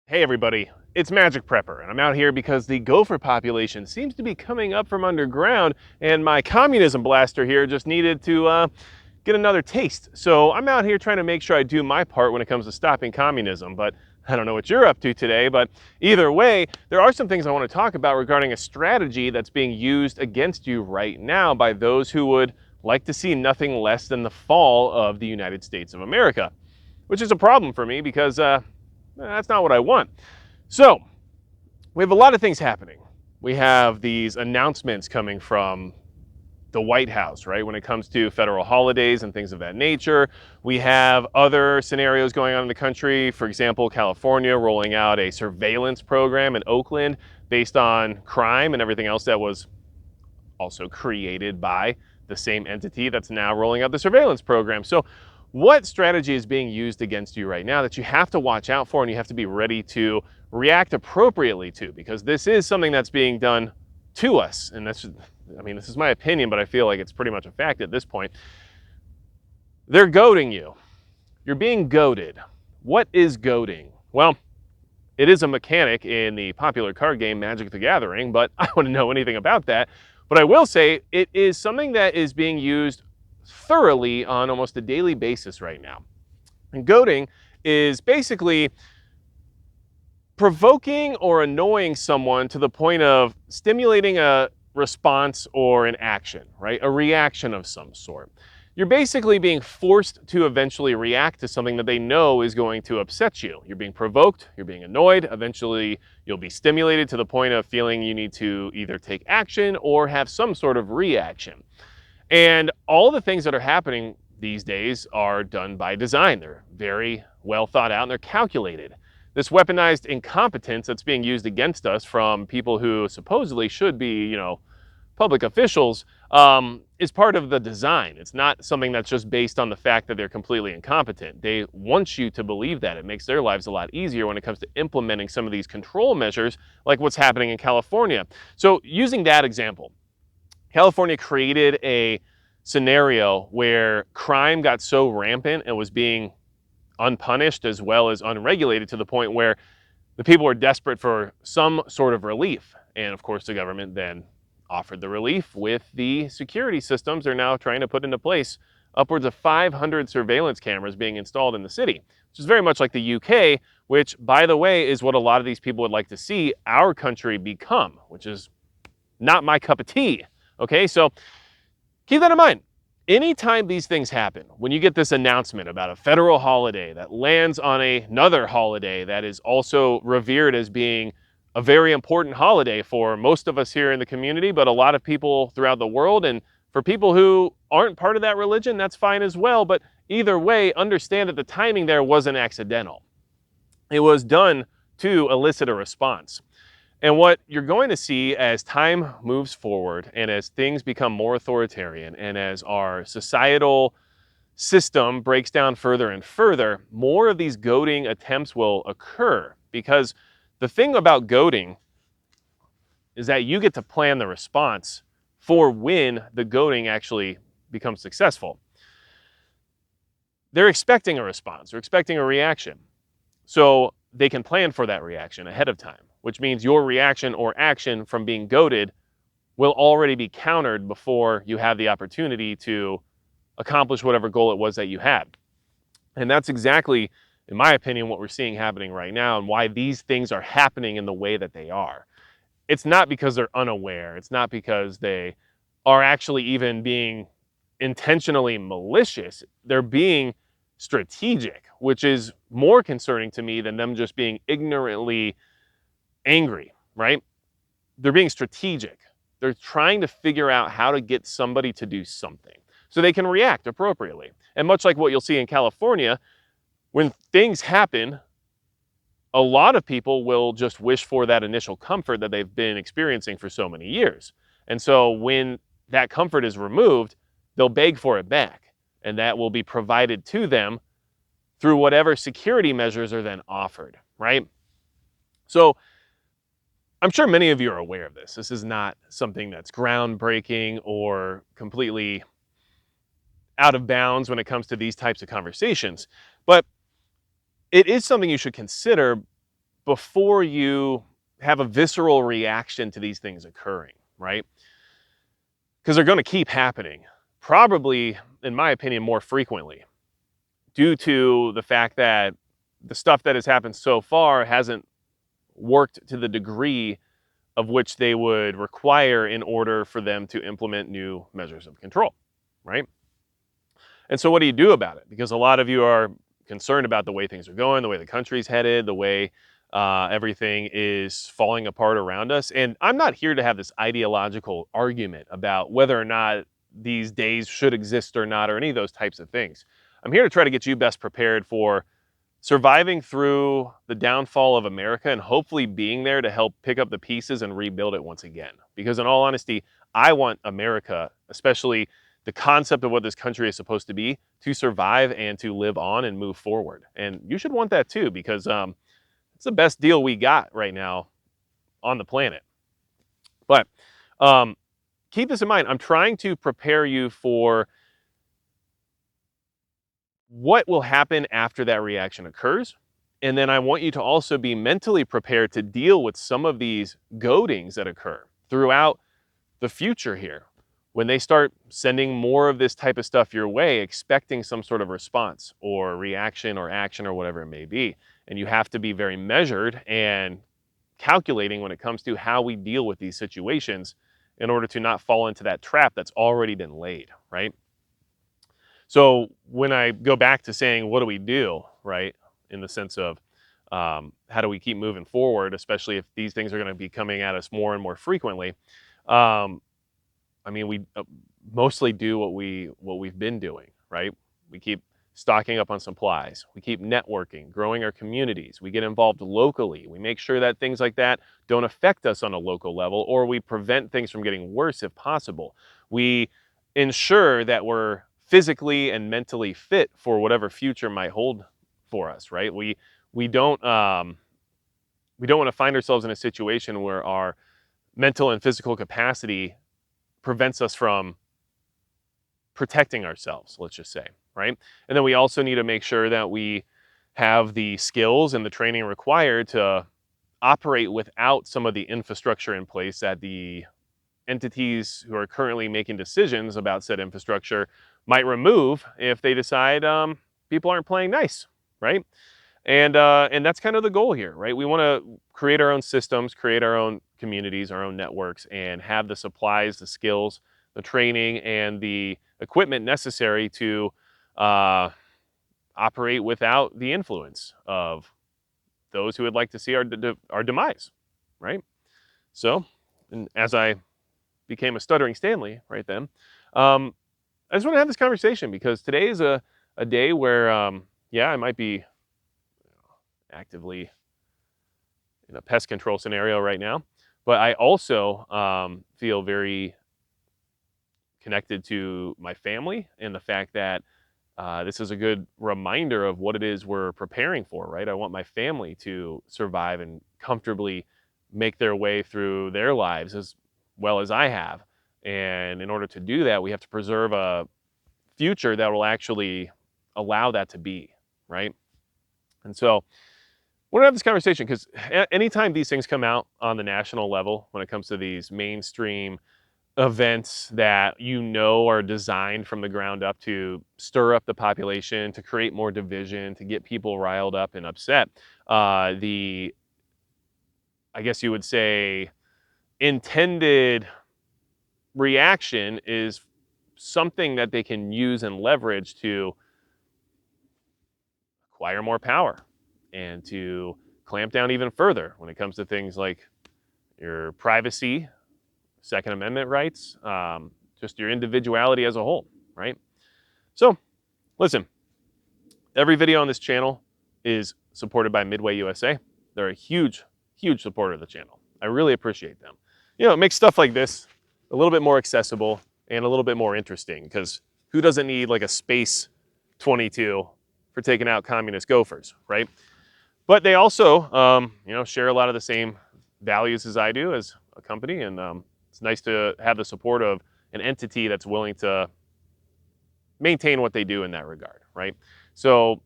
Hey everybody, it's Magic Prepper, and I'm out here because the gopher population seems to be coming up from underground, and my communism blaster here just needed to get another taste. So I'm out here trying to make sure I do my part when it comes to stopping communism, but I don't know what you're up to today, but either way, there are some things I want to talk about regarding a strategy that's being used against you right now by those who would like to see nothing less than the fall of the United States of America, which is a problem for me because that's not what I want. So, we have a lot of things happening. We have these announcements coming from the White House, right, when it comes to federal holidays and things of that nature. We have other scenarios going on in the country. For example, California rolling out a surveillance program in Oakland based on crime and everything else that was also created by the same entity that's now rolling out the surveillance program. So what strategy is being used against you right now that you have to watch out for and you have to be ready to react appropriately to? Because this is something that's being done to us. And that's, I mean, this is my opinion, but I feel like it's pretty much a fact at this point. They're goading you. You're being goaded. What is goading? Well, it is a mechanic in the popular card game Magic the Gathering, but I don't know anything about that. But I will say it is something that is being used thoroughly on almost a daily basis right now. And goading is basically provoking or annoying someone to the point of stimulating a response or an action, right? A reaction of some sort. You're basically being forced to eventually react to something that they know is going to upset you. You're being provoked, you're being annoyed, eventually you'll be stimulated to the point of feeling you need to either take action or have some sort of reaction. And all the things that are happening these days are done by design. They're very well thought out and they're calculated. This weaponized incompetence that's being used against us from people who supposedly should be, public officials, is part of the design. It's not something that's just based on the fact that they're completely incompetent. They want you to believe that. It makes their lives a lot easier when it comes to implementing some of these control measures, like what's happening in California. So using that example, California created a scenario where crime got so rampant and was being unpunished as well as unregulated to the point where the people were desperate for some sort of relief. And of course, the government then offered the relief with the security systems they're now trying to put into place. Upwards of 500 surveillance cameras being installed in the city, which is very much like the UK, which, by the way, is what a lot of these people would like to see our country become, which is not my cup of tea. Okay, so keep that in mind. Anytime these things happen, when you get this announcement about a federal holiday that lands on another holiday that is also revered as being a very important holiday for most of us here in the community, but a lot of people throughout the world, and for people who aren't part of that religion, that's fine as well. But either way, understand that the timing there wasn't accidental. It was done to elicit a response. And what you're going to see as time moves forward and as things become more authoritarian and as our societal system breaks down further and further, more of these goading attempts will occur. Because the thing about goading is that you get to plan the response for when the goading actually becomes successful. They're expecting a response, they're expecting a reaction. So they can plan for that reaction ahead of time, which means your reaction or action from being goaded will already be countered before you have the opportunity to accomplish whatever goal it was that you had. And that's exactly, in my opinion, what we're seeing happening right now and why these things are happening in the way that they are. It's not because they're unaware. It's not because they are actually even being intentionally malicious. They're being strategic, which is more concerning to me than them just being ignorantly angry, right? They're being strategic. They're trying to figure out how to get somebody to do something so they can react appropriately. And much like what you'll see in California, when things happen, a lot of people will just wish for that initial comfort that they've been experiencing for so many years. And so when that comfort is removed, they'll beg for it back. And that will be provided to them through whatever security measures are then offered, right? So I'm sure many of you are aware of this. This is not something that's groundbreaking or completely out of bounds when it comes to these types of conversations. But it is something you should consider before you have a visceral reaction to these things occurring, right? Because they're going to keep happening, probably, in my opinion, more frequently, due to the fact that the stuff that has happened so far hasn't worked to the degree of which they would require in order for them to implement new measures of control, right? And so what do you do about it? Because a lot of you are concerned about the way things are going, the way the country's headed, the way everything is falling apart around us. And I'm not here to have this ideological argument about whether or not these days should exist or not, or any of those types of things. I'm here to try to get you best prepared for surviving through the downfall of America and hopefully being there to help pick up the pieces and rebuild it once again. Because in all honesty, I want America, especially the concept of what this country is supposed to be, to survive and to live on and move forward. And you should want that too, because it's the best deal we got right now on the planet. But keep this in mind. I'm trying to prepare you for what will happen after that reaction occurs. And then I want you to also be mentally prepared to deal with some of these goadings that occur throughout the future here. When they start sending more of this type of stuff your way, expecting some sort of response or reaction or action or whatever it may be. And you have to be very measured and calculating when it comes to how we deal with these situations in order to not fall into that trap that's already been laid, right? So when I go back to saying, what do we do, right? In the sense of how do we keep moving forward, especially if these things are going to be coming at us more and more frequently. I mean, we mostly do what we've been doing, right? We keep stocking up on supplies. We keep networking, growing our communities. We get involved locally. We make sure that things like that don't affect us on a local level, or we prevent things from getting worse if possible. We ensure that we're physically and mentally fit for whatever future might hold for us, right? We don't want to find ourselves in a situation where our mental and physical capacity prevents us from protecting ourselves, let's just say, right? And then we also need to make sure that we have the skills and the training required to operate without some of the infrastructure in place that the entities who are currently making decisions about said infrastructure might remove if they decide people aren't playing nice, right? And that's kind of the goal here, right? We want to create our own systems, create our own communities, our own networks, and have the supplies, the skills, the training, and the equipment necessary to operate without the influence of those who would like to see our demise, right? So, and as I became a stuttering Stanley right then, I just want to have this conversation because today is a day where, yeah, I might be actively in a pest control scenario right now, but I also feel very connected to my family and the fact that this is a good reminder of what it is we're preparing for, right? I want my family to survive and comfortably make their way through their lives as well as I have. And in order to do that, we have to preserve a future that will actually allow that to be, right? And so we're gonna have this conversation because anytime these things come out on the national level, when it comes to these mainstream events that you know are designed from the ground up to stir up the population, to create more division, to get people riled up and upset, I guess you would say, intended reaction is something that they can use and leverage to acquire more power and to clamp down even further when it comes to things like your privacy, Second Amendment rights, just your individuality as a whole, right? So, listen, every video on this channel is supported by Midway USA. They're a huge, huge supporter of the channel. I really appreciate them. You know, it makes stuff like this a little bit more accessible and a little bit more interesting because who doesn't need like a Space 22 for taking out communist gophers, right? But they also, you know, share a lot of the same values as I do as a company, and it's nice to have the support of an entity that's willing to maintain what they do in that regard, right? So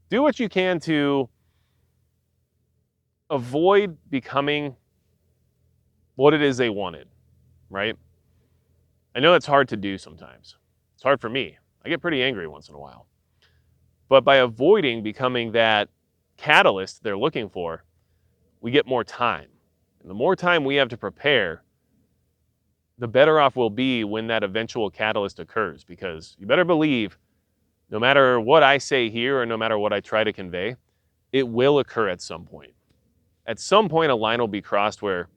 do what you can to avoid becoming what it is they wanted, right? I know that's hard to do sometimes. It's hard for me. I get pretty angry once in a while. But by avoiding becoming that catalyst they're looking for, we get more time. And the more time we have to prepare, the better off we'll be when that eventual catalyst occurs. Because you better believe, no matter what I say here or no matter what I try to convey, it will occur at some point. At some point, a line will be crossed where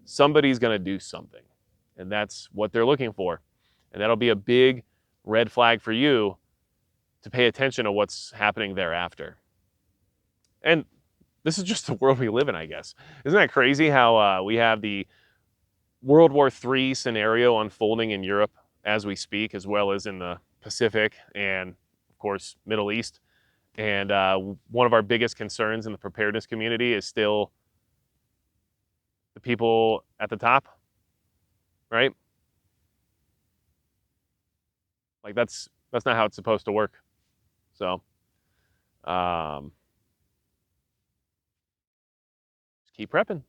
somebody's going to do something. And that's what they're looking for. And that'll be a big red flag for you to pay attention to what's happening thereafter. And this is just the world we live in, I guess. Isn't that crazy how we have the World War III scenario unfolding in Europe as we speak, as well as in the Pacific and, of course, Middle East? And one of our biggest concerns in the preparedness community is still the people at the top, right? Like that's not how it's supposed to work. So just keep prepping.